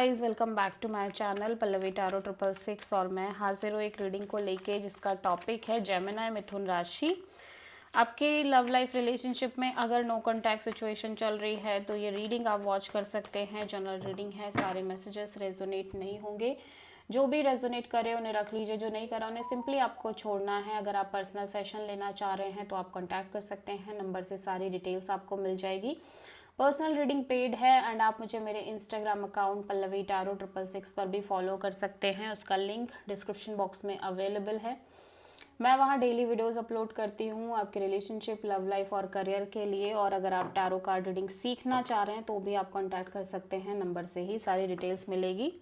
Guys, welcome back to my channel Pallavi tarot 666 और मैं हाजिर हूँ एक रीडिंग को लेके जिसका टॉपिक है जेमिनी मिथुन राशि। आपके लव लाइफ रिलेशनशिप में अगर नो कॉन्टैक्ट सिचुएशन चल रही है तो ये रीडिंग आप वॉच कर सकते हैं। जनरल रीडिंग है, सारे मैसेजेस रेजोनेट नहीं होंगे। जो भी रेजोनेट करे उन्हें रख लीजिए, जो नहीं करा उन्हें सिंपली आपको छोड़ना है। अगर आप पर्सनल सेशन लेना चाह रहे हैं तो आप कॉन्टैक्ट कर सकते हैं, नंबर से सारी डिटेल्स आपको मिल जाएगी। पर्सनल रीडिंग पेड है एंड आप मुझे मेरे इंस्टाग्राम अकाउंट पल्लवी टैरो 666 पर भी फॉलो कर सकते हैं। उसका लिंक डिस्क्रिप्शन बॉक्स में अवेलेबल है। मैं वहाँ डेली वीडियोस अपलोड करती हूँ आपके रिलेशनशिप, लव लाइफ और करियर के लिए। और अगर आप टैरो कार्ड रीडिंग सीखना चाह रहे हैं तो भी आप कॉन्टैक्ट कर सकते हैं, नंबर से ही सारी डिटेल्स मिलेगी।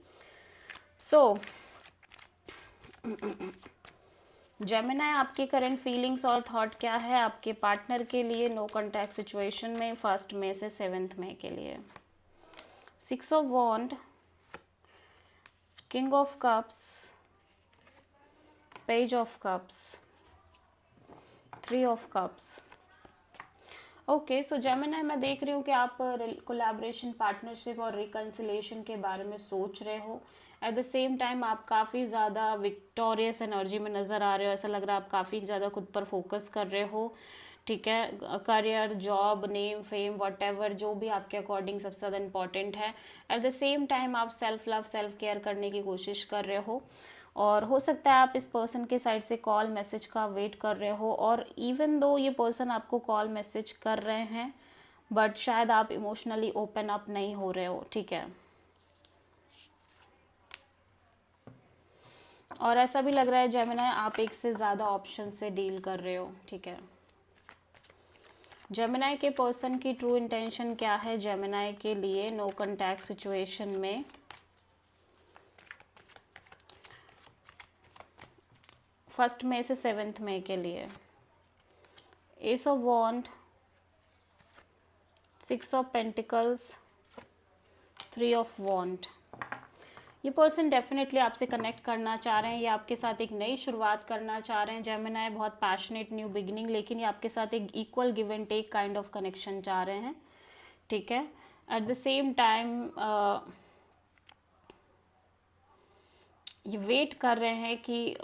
जेमिनी, आपकी करंट फीलिंग्स और थॉट क्या है आपके पार्टनर के लिए नो कॉन्टैक्ट सिचुएशन में 1 मई से 7 मई के लिए। 6 of wand, king of cups, page of cups, 3 of cups. Okay, so Gemini, मैं देख रही हूँ कि आप कोलैबोरेशन, पार्टनरशिप और रिकन्सिलेशन के बारे में सोच रहे हो। एट द सेम टाइम आप काफ़ी ज़्यादा विक्टोरियस एनर्जी में नज़र आ रहे हो। ऐसा लग रहा है आप काफ़ी ज़्यादा खुद पर फोकस कर रहे हो। ठीक है, career, job, name, fame, what जो भी आपके अकॉर्डिंग सबसे ज़्यादा इंपॉर्टेंट है। एट द सेम टाइम आप सेल्फ लव, सेल्फ केयर करने की कोशिश कर रहे हो। और हो सकता है आप इस पर्सन के साइड से कॉल मैसेज का वेट कर रहे हो। और इवन दो ये पर्सन आपको कॉल मैसेज कर रहे हैं बट शायद आप इमोशनली ओपन अप नहीं हो रहे हो। ठीक है, और ऐसा भी लग रहा है जेमिनी आप एक से ज़्यादा ऑप्शन से डील कर रहे हो। ठीक है, जेमिनी के पर्सन की ट्रू इंटेंशन क्या है जेमिनी के लिए नो कॉन्टैक्ट सिचुएशन में 1 मई से 7 मई के लिए। Ace of wands, 6 of pentacles, 3 of wands. ये पर्सन डेफिनेटली आपसे कनेक्ट करना चाह रहे हैं, ये आपके साथ एक नई शुरुआत करना चाह रहे हैं। जेमिनी बहुत पैशनेट न्यू बिगिनिंग, लेकिन ये आपके साथ एक equal give and take kind of connection चाह रहे हैं। ठीक है, एट द सेम टाइम ये वेट कर रहे हैं कि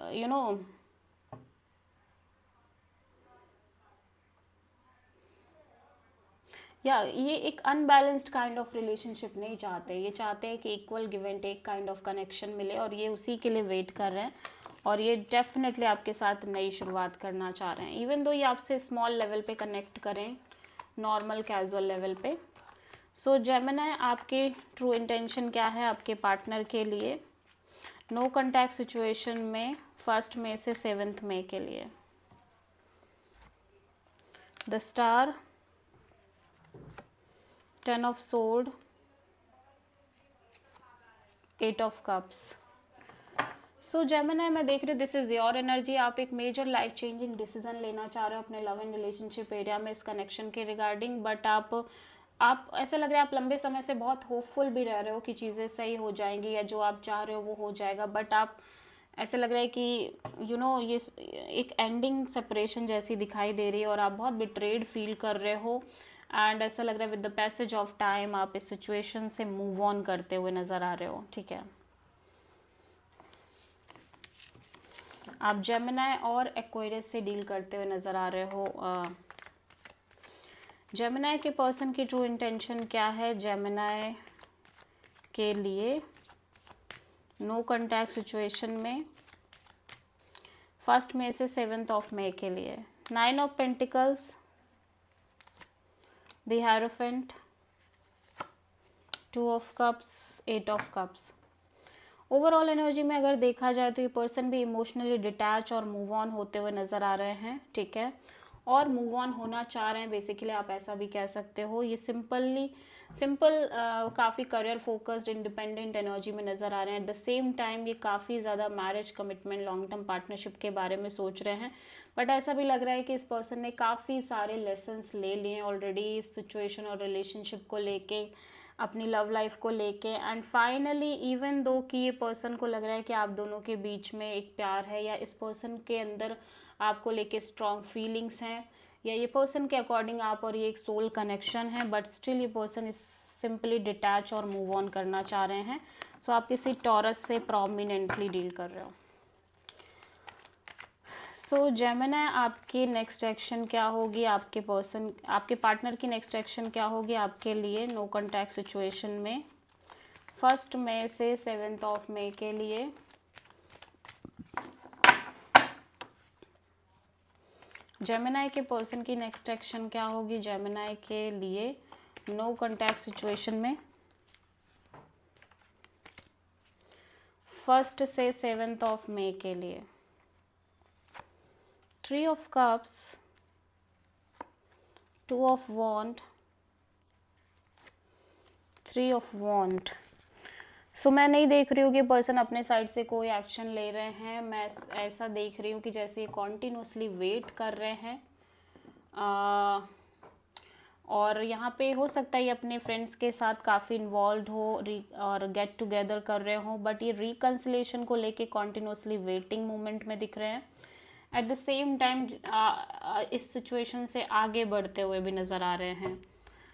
ये एक अनबैलेंस्ड काइंड ऑफ रिलेशनशिप नहीं चाहते। ये चाहते हैं कि equal give and take kind of connection मिले और ये उसी के लिए वेट कर रहे हैं। और ये डेफिनेटली आपके साथ नई शुरुआत करना चाह रहे हैं, इवन दो ये आपसे स्मॉल लेवल पे कनेक्ट करें, नॉर्मल कैजुअल लेवल पे। सो जेमिनी, आपके ट्रू इंटेंशन क्या है आपके पार्टनर के लिए नो कॉन्टैक्ट सिचुएशन में 1 मई से 7 मई के लिए। The star, 10 of sword, 8 of cups. So Gemini, मैं देख रही हूँ दिस इज योर एनर्जी। आप एक मेजर लाइफ चेंजिंग डिसीजन लेना चाह रहे हो अपने लव एंड रिलेशनशिप एरिया में इस कनेक्शन के रिगार्डिंग। बट आप ऐसा लग रहा है आप लंबे समय से बहुत होपफुल भी रह रहे हो कि चीज़ें सही हो जाएंगी या जो आप चाह रहे हो वो हो जाएगा। बट आप ऐसा लग रहा है कि ये एक एंडिंग सेपरेशन जैसी दिखाई दे रही है और आप बहुत बिट्रेड फील कर रहे हो। एंड ऐसा लग रहा है with the passage of time आप इस सिचुएशन से मूव ऑन करते हुए नज़र आ रहे हो। ठीक है, आप जेमिनी और एक्वेरियस से डील करते हुए नज़र आ रहे हो। जेमिनी के पर्सन की ट्रू इंटेंशन क्या है जेमिनी के लिए नो कॉन्टैक्ट सिचुएशन में 1 मई से 7 मई के लिए। 9 of pentacles, the hierophant, 2 of cups, 8 of cups. Overall energy में अगर देखा जाए तो ये पर्सन भी इमोशनली डिटैच और मूव ऑन होते हुए नज़र आ रहे हैं। ठीक है, और मूव ऑन होना चाह रहे हैं बेसिकली, आप ऐसा भी कह सकते हो। ये सिंपल काफ़ी करियर फोकस्ड इंडिपेंडेंट एनर्जी में नज़र आ रहे हैं। एट द सेम टाइम ये काफ़ी ज़्यादा marriage, commitment, long term partnership के बारे में सोच रहे हैं। बट ऐसा भी लग रहा है कि इस पर्सन ने काफ़ी सारे लेसन्स ले लिए हैं ऑलरेडी इस सिचुएशन और रिलेशनशिप को लेके, अपनी लव लाइफ को लेके। एंड फाइनली इवन दो कि ये पर्सन को लग रहा है कि आप दोनों के बीच में एक प्यार है या इस पर्सन के अंदर आपको लेके स्ट्रॉन्ग फीलिंग्स हैं या ये पर्सन के अकॉर्डिंग आप और ये एक सोल कनेक्शन है, बट स्टिल ये पर्सन इस सिंपली डिटैच और मूव ऑन करना चाह रहे हैं। सो आप किसी टॉरस से प्रोमिनेंटली डील कर रहे हो। सो जेमिनी, आपकी नेक्स्ट एक्शन क्या होगी, आपके पार्टनर की नेक्स्ट एक्शन क्या होगी आपके लिए नो कॉन्टैक्ट सिचुएशन में 1 मई से 7 मई के लिए। जेमिनी के पर्सन की नेक्स्ट एक्शन क्या होगी जेमिनी के लिए नो कॉन्टैक्ट सिचुएशन में 1 से 7 मई के लिए। 3 of cups, 2 of wands, 3 of wands. So मैं नहीं देख रही हूँ कि पर्सन अपने साइड से कोई एक्शन ले रहे हैं। मैं ऐसा देख रही हूँ कि जैसे ये कॉन्टिन्यूसली वेट कर रहे हैं और यहाँ पे हो सकता है ये अपने फ्रेंड्स के साथ काफ़ी इन्वॉल्व हो और गेट टुगेदर कर रहे हो, बट ये रिकन्सिलेशन को लेके कॉन्टिन्यूसली वेटिंग मोमेंट में दिख रहे हैं। एट द सेम टाइम इस सिचुएशन से आगे बढ़ते हुए भी नज़र आ रहे हैं,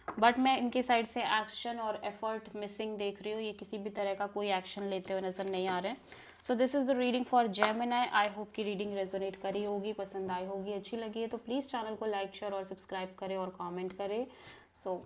बट मैं इनके साइड से एक्शन और एफर्ट मिसिंग देख रही हूँ। ये किसी भी तरह का कोई एक्शन लेते हुए नज़र नहीं आ रहे हैं। So this is the reading for Gemini. I hope कि रीडिंग रेजोनेट करी होगी, पसंद आई होगी, अच्छी लगी है तो प्लीज़ चैनल को लाइक शेयर और सब्सक्राइब करें और कमेंट करें। सो